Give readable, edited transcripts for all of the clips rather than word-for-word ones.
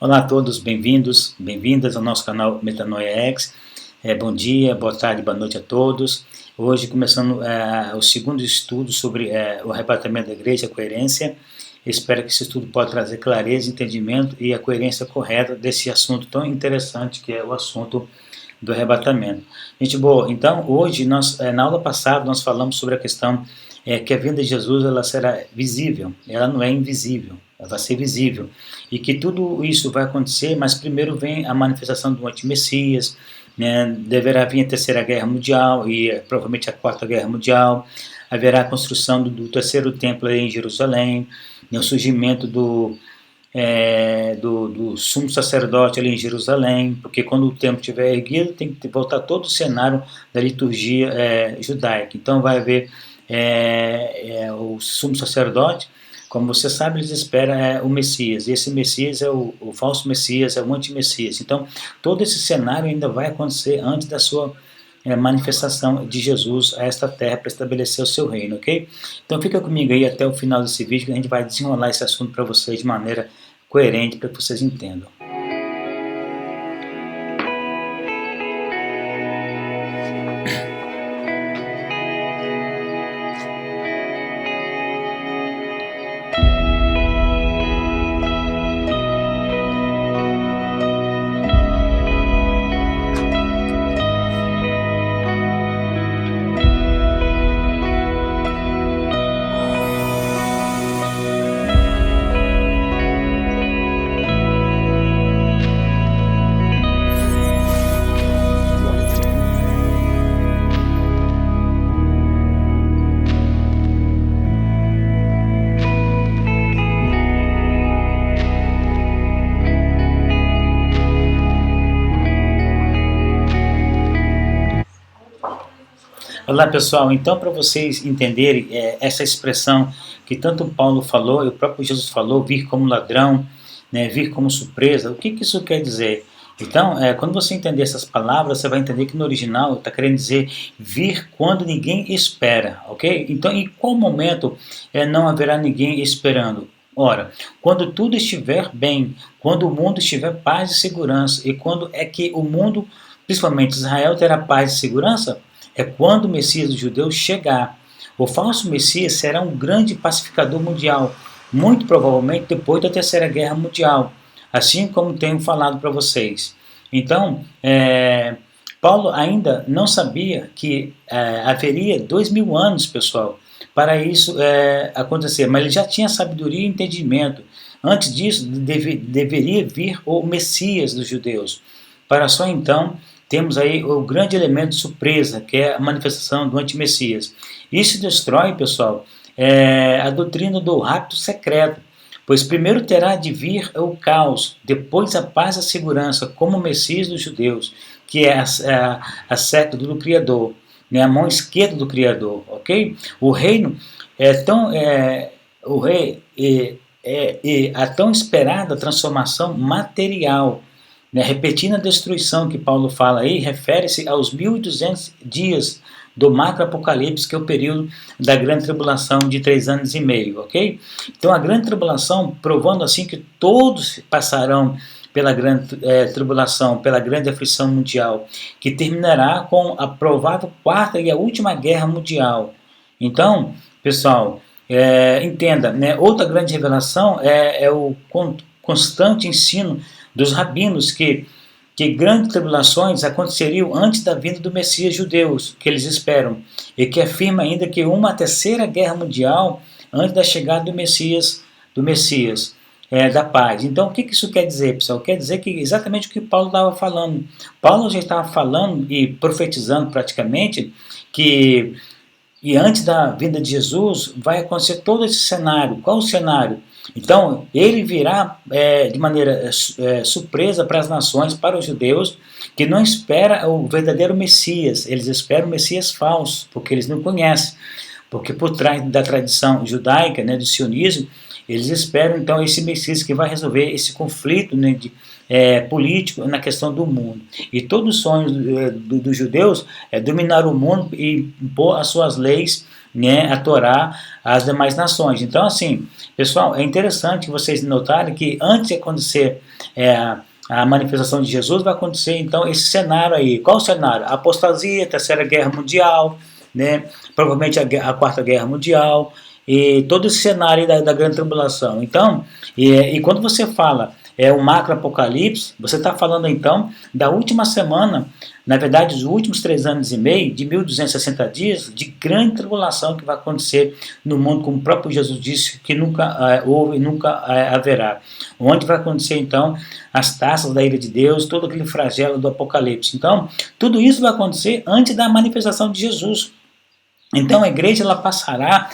Olá a todos, bem-vindos, bem-vindas ao nosso canal Metanoia X. Bom dia, boa tarde, boa noite a todos. Hoje começando o segundo estudo sobre o arrebatamento da igreja, a coerência. Espero que esse estudo possa trazer clareza, entendimento e a coerência correta desse assunto tão interessante que é o assunto do arrebatamento. Gente boa, então hoje, na aula passada, nós falamos sobre a questão que a vinda de Jesus ela será visível, ela não é invisível, ela vai ser visível. E que tudo isso vai acontecer, mas primeiro vem a manifestação do anti-Messias, né, deverá vir a Terceira Guerra Mundial e provavelmente a Quarta Guerra Mundial, haverá a construção do terceiro templo em Jerusalém, né, o surgimento do sumo sacerdote ali em Jerusalém, porque quando o templo estiver erguido tem que voltar todo o cenário da liturgia judaica. Então vai haver o sumo sacerdote, como você sabe, eles esperam o Messias, e esse Messias é o falso Messias, é o anti-Messias. Então todo esse cenário ainda vai acontecer antes da sua manifestação de Jesus a esta terra para estabelecer o seu reino, ok? Então fica comigo aí até o final desse vídeo que a gente vai desenrolar esse assunto para vocês de maneira coerente para que vocês entendam. Olá pessoal, então para vocês entenderem essa expressão que tanto Paulo falou e o próprio Jesus falou, vir como ladrão, né, vir como surpresa, o que isso quer dizer? Então, quando você entender essas palavras, você vai entender que no original está querendo dizer vir quando ninguém espera, ok? Então, em qual momento não haverá ninguém esperando? Ora, quando tudo estiver bem, quando o mundo estiver paz e segurança, e quando é que o mundo, principalmente Israel, terá paz e segurança? É quando o Messias dos judeus chegar. O falso Messias será um grande pacificador mundial, muito provavelmente depois da Terceira Guerra Mundial, assim como tenho falado para vocês. Então, Paulo ainda não sabia que haveria 2000 anos, pessoal, para isso acontecer, mas ele já tinha sabedoria e entendimento. Antes disso, deveria vir o Messias dos judeus, para só então temos aí o grande elemento de surpresa, que é a manifestação do anti-Messias. Isso destrói, pessoal, a doutrina do rapto secreto, pois primeiro terá de vir o caos, depois a paz e a segurança, como o Messias dos judeus, que é a seta do Criador, né, a mão esquerda do Criador, ok? O reino a tão esperada transformação material, né, repetindo a destruição que Paulo fala aí, refere-se aos 1200 dias do macro-apocalipse, que é o período da grande tribulação de 3 anos e meio, ok? Então a grande tribulação, provando assim que todos passarão pela grande tribulação, pela grande aflição mundial, que terminará com a provável quarta e a última guerra mundial. Então, pessoal, entenda, né, outra grande revelação é o constante ensino dos rabinos que grandes tribulações aconteceriam antes da vinda do Messias judeus, que eles esperam, e que afirma ainda que uma terceira guerra mundial antes da chegada do Messias da paz. Então, o que isso quer dizer, pessoal? Quer dizer que exatamente o que Paulo estava falando. Paulo já estava falando e profetizando praticamente que antes da vinda de Jesus vai acontecer todo esse cenário. Qual o cenário? Então, ele virá de maneira surpresa para as nações, para os judeus, que não esperam o verdadeiro Messias, eles esperam o Messias falso, porque eles não conhecem. Porque por trás da tradição judaica, né, do sionismo, eles esperam então esse Messias que vai resolver esse conflito, né, político na questão do mundo. E todo o sonho dos judeus é dominar o mundo e impor as suas leis né, a Torá às demais nações. Então, assim, pessoal, é interessante vocês notarem que antes de acontecer a manifestação de Jesus, vai acontecer então esse cenário aí. Qual o cenário? A apostasia, a Terceira Guerra Mundial, né, provavelmente a Quarta Guerra Mundial, e todo esse cenário da Grande Tribulação. Então, e quando você fala o macro apocalipse, você está falando então da última semana, na verdade os últimos 3 anos e meio, de 1260 dias, de grande tribulação que vai acontecer no mundo, como o próprio Jesus disse, que nunca houve e nunca haverá. Onde vai acontecer então as taças da ira de Deus, todo aquele flagelo do apocalipse. Então, tudo isso vai acontecer antes da manifestação de Jesus. Então a igreja ela passará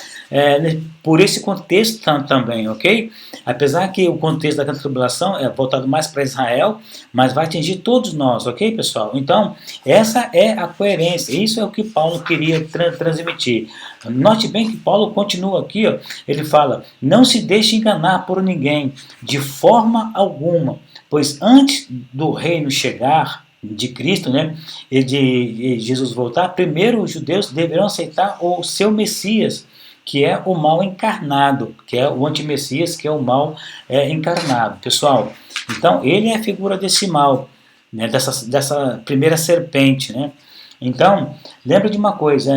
por esse contexto também, ok? Apesar que o contexto da grande tribulação é voltado mais para Israel, mas vai atingir todos nós, ok, pessoal? Então, essa é a coerência, isso é o que Paulo queria transmitir. Note bem que Paulo continua aqui, ó, ele fala, não se deixe enganar por ninguém, de forma alguma, pois antes do reino chegar, de Cristo, né, e de Jesus voltar, primeiro os judeus deverão aceitar o seu Messias, que é o mal encarnado, que é o antimessias, que é o mal encarnado. Pessoal, então ele é a figura desse mal, né, dessa primeira serpente. Né? Então, lembra de uma coisa,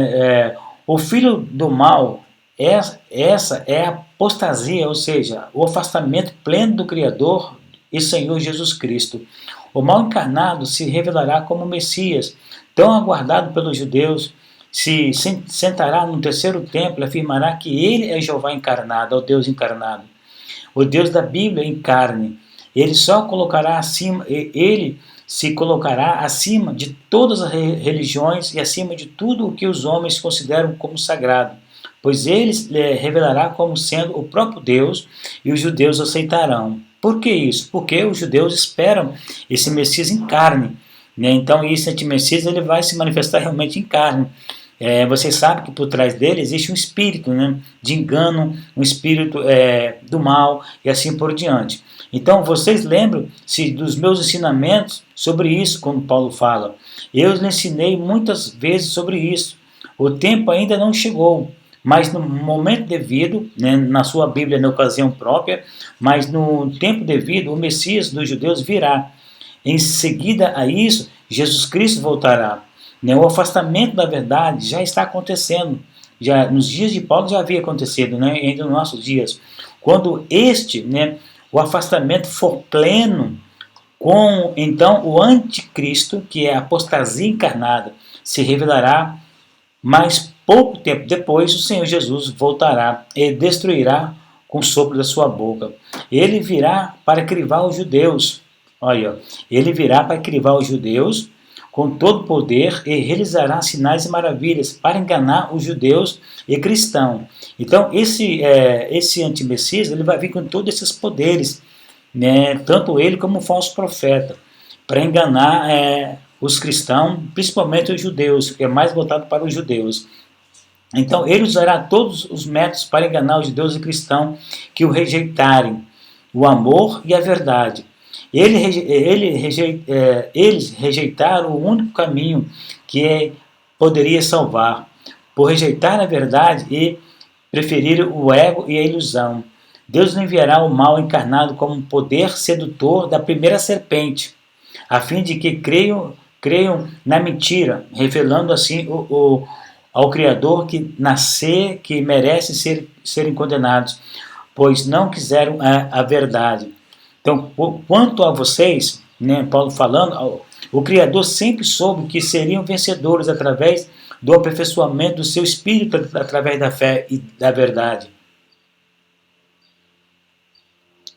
o filho do mal, essa é a apostasia, ou seja, o afastamento pleno do Criador e Senhor Jesus Cristo. O mal encarnado se revelará como Messias, tão aguardado pelos judeus, se sentará no terceiro templo e afirmará que ele é Jeová encarnado, é o Deus encarnado, o Deus da Bíblia em carne. Ele se colocará acima de todas as religiões e acima de tudo o que os homens consideram como sagrado, pois ele revelará como sendo o próprio Deus e os judeus aceitarão. Por que isso? Porque os judeus esperam esse Messias em carne, né? Então esse antimessias ele vai se manifestar realmente em carne. Vocês sabem que por trás dele existe um espírito, né, de engano, um espírito do mal e assim por diante. Então vocês lembram-se dos meus ensinamentos sobre isso, como Paulo fala. Eu lhes ensinei muitas vezes sobre isso. O tempo ainda não chegou, mas no momento devido, né, na sua Bíblia na ocasião própria, mas no tempo devido o Messias dos judeus virá. Em seguida a isso, Jesus Cristo voltará. Né, o afastamento da verdade já está acontecendo. Já nos dias de Paulo já havia acontecido, né, ainda nos nossos dias. Quando o afastamento for pleno, com então o anticristo, que é a apostasia encarnada, se revelará, mas pouco tempo depois o Senhor Jesus voltará e destruirá com o sopro da sua boca. Ele virá para crivar os judeus. Olha, ele virá para crivar os judeus com todo poder e realizará sinais e maravilhas para enganar os judeus e cristãos. Então esse antimessias ele vai vir com todos esses poderes, né, tanto ele como o falso profeta, para enganar os cristãos, principalmente os judeus, que é mais voltado para os judeus. Então ele usará todos os métodos para enganar os judeus e cristãos que o rejeitarem, o amor e a verdade. Eles rejeitaram o único caminho que poderia salvar, por rejeitar a verdade e preferir o ego e a ilusão. Deus enviará o mal encarnado como um poder sedutor da primeira serpente, a fim de que creiam na mentira, revelando assim ao Criador que merece serem condenados, pois não quiseram a verdade. Então, quanto a vocês, né, Paulo falando, o Criador sempre soube que seriam vencedores através do aperfeiçoamento do seu espírito, através da fé e da verdade.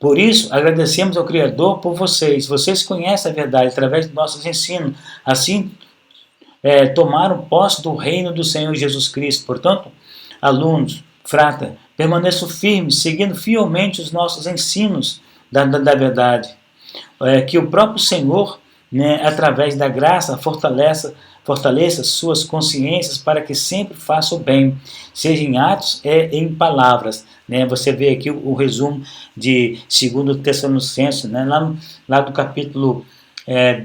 Por isso, agradecemos ao Criador por vocês. Vocês conhecem a verdade através dos nossos ensinos. Assim, tomaram posse do reino do Senhor Jesus Cristo. Portanto, alunos, frata, permaneçam firmes, seguindo fielmente os nossos ensinos da verdade. Que o próprio Senhor, né, através da graça, fortaleça suas consciências para que sempre façam o bem, seja em atos e em palavras. Né? Você vê aqui o resumo de 2 Tessalonicenses, né, lá do capítulo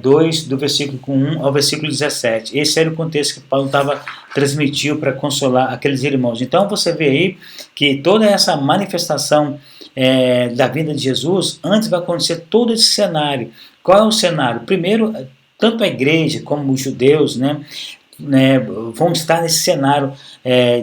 2, do versículo 1 ao versículo 17. Esse era o contexto que Paulo transmitiu para consolar aqueles irmãos. Então você vê aí que toda essa manifestação da vinda de Jesus, antes vai acontecer todo esse cenário. Qual é o cenário? Primeiro, tanto a igreja como os judeus, vão estar nesse cenário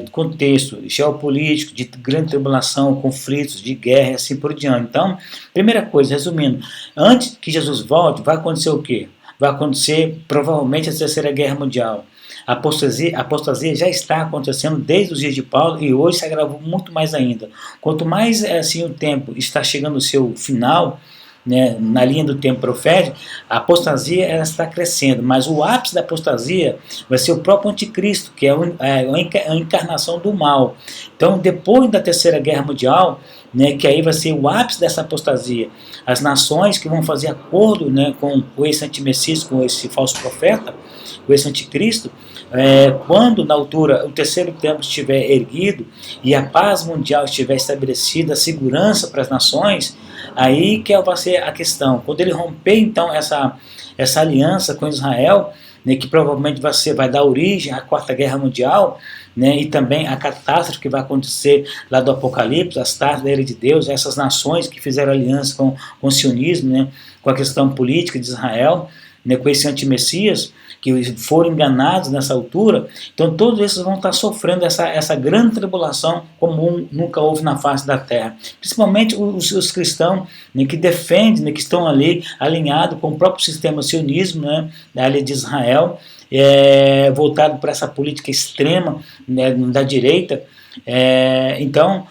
de contexto geopolítico, de grande tribulação, conflitos, de guerra e assim por diante. Então, primeira coisa, resumindo, antes que Jesus volte, vai acontecer o quê? Vai acontecer provavelmente a Terceira Guerra Mundial. A apostasia já está acontecendo desde os dias de Paulo e hoje se agravou muito mais ainda. Quanto mais assim o tempo está chegando ao seu final, na linha do tempo profético, a apostasia ela está crescendo, mas o ápice da apostasia vai ser o próprio anticristo, que é a encarnação do mal. Então, depois da Terceira Guerra Mundial, que aí vai ser o ápice dessa apostasia, as nações que vão fazer acordo com esse antimessias, com esse falso profeta, com esse anticristo, quando na altura o terceiro templo estiver erguido e a paz mundial estiver estabelecida, a segurança para as nações, aí que vai ser a questão. Quando ele romper então essa aliança com Israel, que provavelmente vai dar origem à Quarta Guerra Mundial, e também a catástrofe que vai acontecer lá do Apocalipse, as taças da ira de Deus, essas nações que fizeram aliança com o sionismo, com a questão política de Israel, com esse antimessias, que foram enganados nessa altura. Então todos esses vão estar sofrendo essa grande tribulação como nunca houve na face da terra. Principalmente os cristãos que defendem, que estão ali alinhados com o próprio sistema sionismo, da área de Israel, voltado para essa política extrema da direita. Então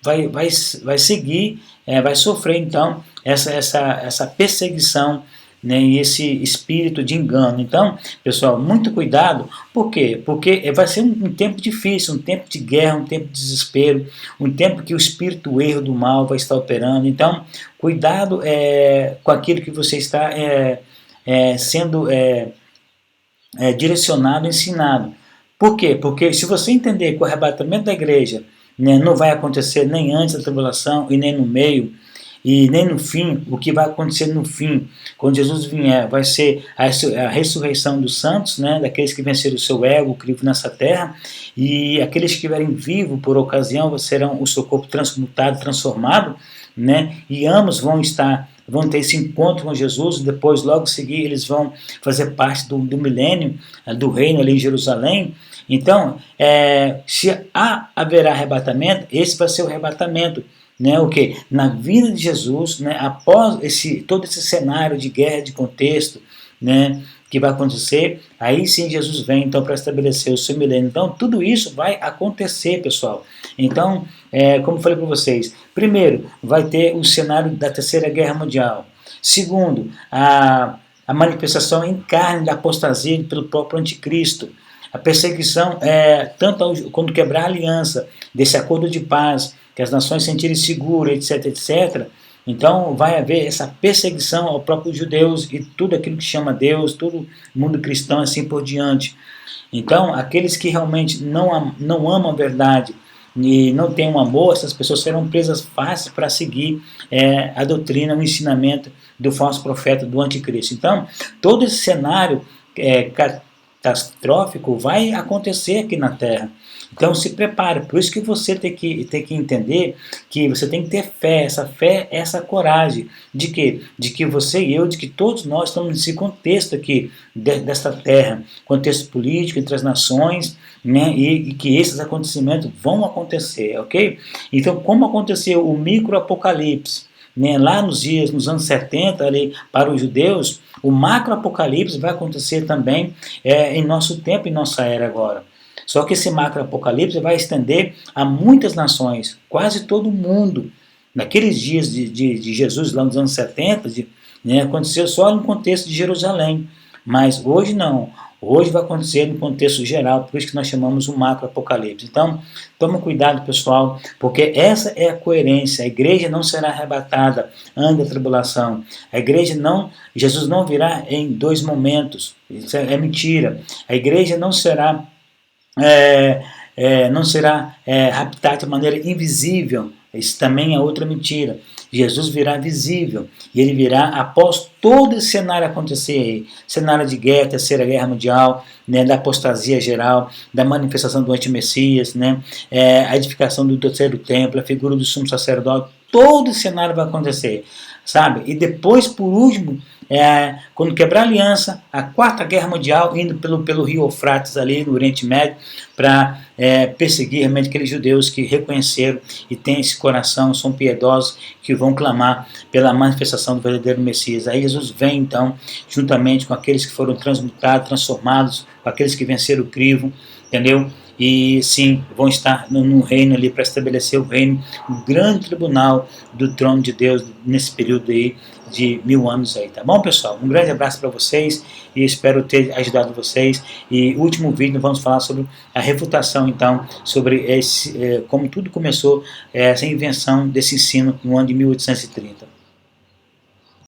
vai seguir, vai sofrer então essa perseguição, e esse espírito de engano. Então, pessoal, muito cuidado. Por quê? Porque vai ser um tempo difícil, um tempo de guerra, um tempo de desespero, um tempo que o espírito, o erro do mal vai estar operando. Então, cuidado com aquilo que você está sendo direcionado, ensinado. Por quê? Porque se você entender que o arrebatamento da igreja não vai acontecer nem antes da tribulação e nem no meio, e nem no fim, o que vai acontecer no fim, quando Jesus vier, vai ser a ressurreição dos santos, daqueles que venceram o seu ego, o crivo nessa terra, e aqueles que estiverem vivos por ocasião serão o seu corpo transmutado, transformado, e ambos vão ter esse encontro com Jesus, e depois, logo seguir, eles vão fazer parte do milênio, do reino ali em Jerusalém. Então, se haverá arrebatamento, esse vai ser o arrebatamento, o que? Na vida de Jesus, após todo esse cenário de guerra, de contexto, que vai acontecer, aí sim Jesus vem então para estabelecer o seu milênio. Então tudo isso vai acontecer, pessoal. Então, como eu falei para vocês, primeiro vai ter o cenário da Terceira Guerra Mundial. Segundo, a manifestação em carne da apostasia pelo próprio anticristo. A perseguição, tanto quando quebrar a aliança desse acordo de paz, que as nações se sentirem seguras, etc, etc. Então vai haver essa perseguição ao próprio judeus e tudo aquilo que chama Deus, todo mundo cristão, assim por diante. Então aqueles que realmente não amam a verdade e não têm um amor, essas pessoas serão presas fáceis para seguir a doutrina, o ensinamento do falso profeta, do anticristo. Então todo esse cenário catastrófico vai acontecer aqui na Terra. Então se prepare, por isso que você tem que entender que você tem que ter fé, essa coragem de que você e eu, de que todos nós estamos nesse contexto aqui desta terra, contexto político entre as nações, e que esses acontecimentos vão acontecer, ok? Então como aconteceu o microapocalipse, lá nos anos 70, ali, para os judeus, o macroapocalipse vai acontecer também em nosso tempo, em nossa era agora. Só que esse macroapocalipse vai estender a muitas nações, quase todo mundo. Naqueles dias de Jesus, lá nos anos 70, aconteceu só no contexto de Jerusalém. Mas hoje não. Hoje vai acontecer no contexto geral, por isso que nós chamamos o macroapocalipse. Então, toma cuidado, pessoal, porque essa é a coerência. A igreja não será arrebatada antes da tribulação. Jesus não virá em 2 momentos. Isso é mentira. A igreja não será raptada de maneira invisível, Isso também é outra mentira. Jesus virá visível, e ele virá após todo esse cenário acontecer aí. Cenário de guerra, Terceira Guerra Mundial, né, da apostasia geral, da manifestação do antimessias, né, a edificação do terceiro templo, a figura do sumo sacerdote, todo esse cenário vai acontecer, sabe? E depois, por último, quando quebrar a aliança, a Quarta Guerra Mundial, indo pelo rio Eufrates ali no Oriente Médio, para perseguir realmente aqueles judeus que reconheceram e têm esse coração, são piedosos, que vão clamar pela manifestação do verdadeiro Messias. Aí Jesus vem então, juntamente com aqueles que foram transmutados, transformados, com aqueles que venceram o crivo, entendeu? E sim, vão estar no reino ali para estabelecer o reino, o grande tribunal do trono de Deus nesse período aí de 1000 anos aí, tá bom, pessoal? Um grande abraço para vocês e espero ter ajudado vocês. E último vídeo vamos falar sobre a refutação, então, sobre como tudo começou, essa invenção desse ensino no ano de 1830.